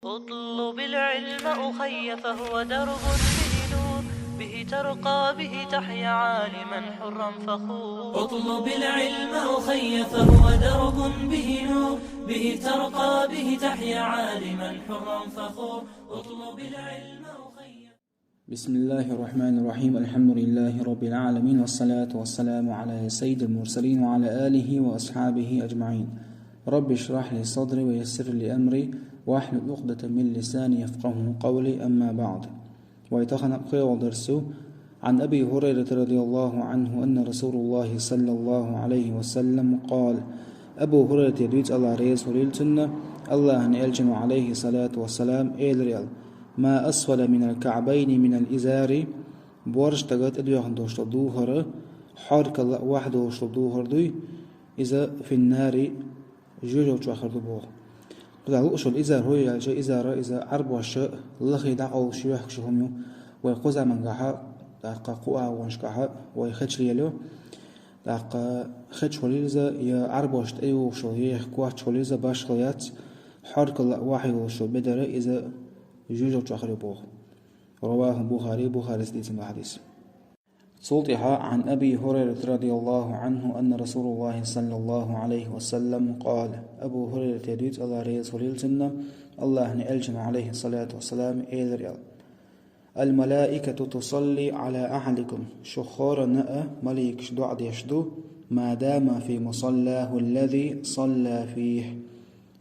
اطلب العلم أخي فهو درب به نور، به ترقى به تحيا عالما حرا فخور. اطلب العلم أخي فهو درب به نور، به ترقى به تحيا عالما حرا فخور. اطلب العلم أخي. بسم الله الرحمن الرحيم. الحمد لله رب العالمين، والصلاة والسلام على سيد المرسلين وعلى آله وأصحابه أجمعين. رب اشرح لي صدري ويسر لي أمري واحلل عقدة من لساني يفقه قولي. أما بعد، ويتخنق قيل درسه عن أبي هريرة رضي الله عنه أن رسول الله صلى الله عليه وسلم قال: أبو هريرة يدويت الله ريز وليلتنا الله أن يلجم عليه الصلاة والسلام إيل ما أسفل من الكعبين من الإزار بورش تغت أدوية دوشت دوهر حرك الله واحد دوشت دوهر دوي إذا في النار جوجو تشاخر دوبوه. قال أشل إزار هو يالجا إزار إذا عرب وشاء لخي دعو شيوخ شهميو ويقوزا من قحا داقا قوة وانشقحا ويخدش ليلو داقا خدش وليزا يا عرب وشت أيو شو يخكوات وليزا باش خليات حرك الله واحد وشو بدر إذا جوجو تشاخر بوه. رواه بخاري سديت الحديث. صوتها عن أبي هريرة رضي الله عنه أن رسول الله صلى الله عليه وسلم قال: أبو هريرة يدويت الله ريز وليلتنا الله نألجم عليه الصلاة والسلام إيل الملائكة تصلي على أحدكم شخور نأ مليك شدعد يشدو ما دام في مصلاه الذي صلى فيه.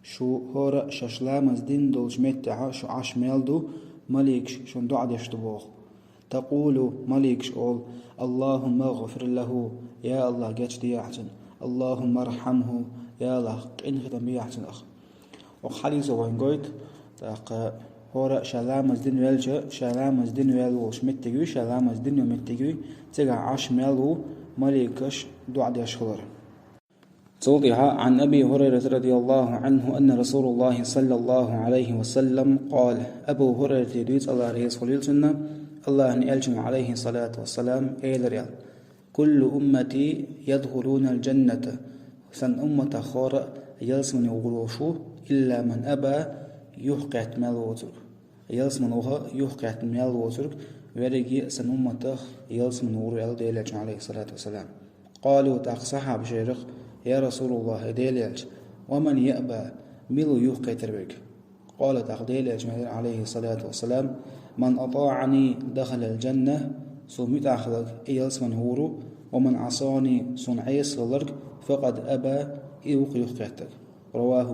شو هور ششلام الدين دول جمتها شو عشمالدو مليك شون دعد يشدوه. تقول مليك شول: اللهم اغفر له، يا الله جاتش دياحتن، اللهم ارحمه، يا الله قين خدم بياحتن أخ. وحديث وين قلت تاق هورا شلام الدين والجا شلام الدين والو شمتجوي شلام الدين ومتجوي تجا عش مالو مليكش دعد يشخلر. توضيها عن أبي هريرة رضي الله عنه أن رسول الله صلى الله عليه وسلم قال: أبو هريرة يدويت الله ريس وليلتنا الله نألجم عليه الصلاة والسلام إيل كل أمتي يدخلون الجنة سن أمة خور يلسمن يغلوشو إلا من أبى يحقعت مال وترك يلسمنوها يحقعت مال وترك ورقي سن أمة يلسمن يغلو ديلج عليه الصلاة والسلام. قالوا تاق صحاب شيرخ: يا رسول الله ديلج ومن يأبى ميلو يحقع تربك؟ قال تاق ديلج عليه الصلاة والسلام: من أطاعني دخل الجنة سومت أخلق إيلس من هورو، ومن عصاني صنعيس للرق فقد أبى إيوق يخيتك. رواه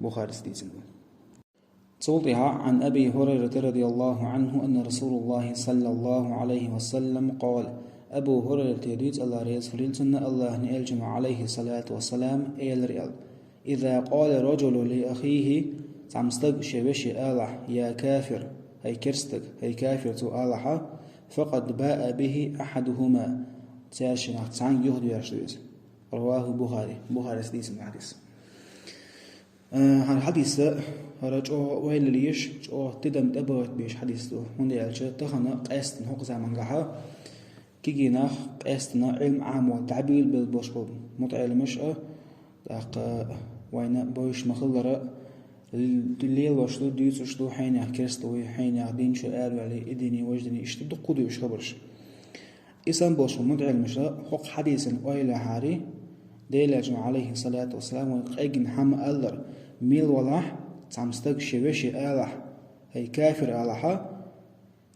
بخاري سديسن. صوتها عن أبي هريرة رضي الله عنه أن رسول الله صلى الله عليه وسلم قال: أبو هريرة يدويت الله ريز فليلتنا الله نألجم عليه الصلاة والسلام إيل إذا قال رجل لأخيه تعمستق شبشي آلح يا كافر هي كرستك هي كافر تو آلحة فقد باء به أحدهما تاشناق تعان يهدو يرشدوز. رواه بخاري سديس الحديث. الحديث رجع ويل ليش تدم تبغت بيش حديث هندي على تخنا قاستن هو زمان جها كيجينا قاستنا علم عام وتعبير بالبوشبوب متعلمش داق وين بوش مخلرة الليل وشلو ديوت وشلو حين يحكرستوي حين يعدين شو قالوا عليه إديني وجدني اشتبدو قدو وش خبرش إسان بوشو متعلمش حق حديث وإلى حاري ديلاج عليه الصلاة والسلام ويقاقن حم ألر ميل ولاح تعمستق شوشي آلح هي كافر آلحة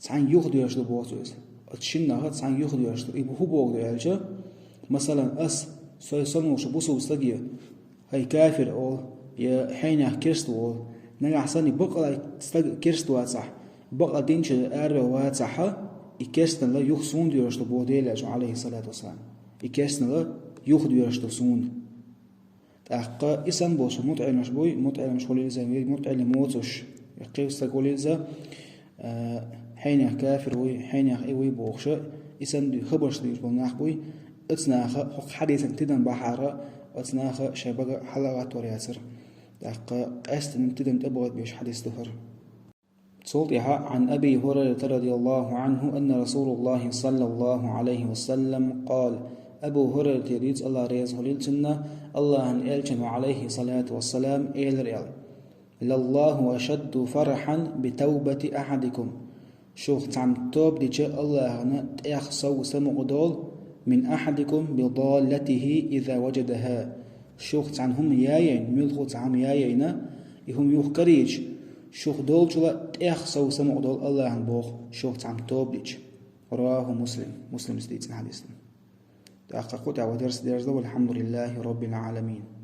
تعان يخدو يشلو بوتوز اتشنها تعان يخدو يشلو إبو هو بوغدو يالجا مثلا أس سويسون وشبوسو وستقيا هي كافر أول يا حين يحكرستو نجا حسني بقى كرستو صح بقى دينش أربع واتصحة يكرستن لا يخصون ديرشتو بوديلاج عليه الصلاة والسلام يكرستن لا يخدو يرشتو سون تحقق إسان بوش متعلمش بوي متعلمش وليزا متعلم موتوش يقيس تقوليزا حين يكافر وي حين يخوي بوخش إسان دي خبرش ديش بناخ بوي اتناخ حق حديثا تدن بحارة اتناخ شبكة حلقات ورياسر قاست نمتدن تبغت بيش حديث دهر. صوتها عن أبي هريرة رضي الله عنه أن رسول الله صلى الله عليه وسلم قال: أبو هريرة يريد الله ريز وليلتنا الله أن ألجم عليه الصلاة والسلام إيل لله أشد فرحا بتوبة أحدكم شوخ تعم توب دي الله تأخصو سمقدول من أحدكم بضالته إذا وجدها شوخ تعم هم ياين ملخو تعم ياينا يهم يوخ كريج شوخ دول جلا تأخصو سمقدول الله بوخ شوخ تعم توب دي رواه مسلم سديتنا حديثنا تأخقوا دعوة درس والحمد لله رب العالمين.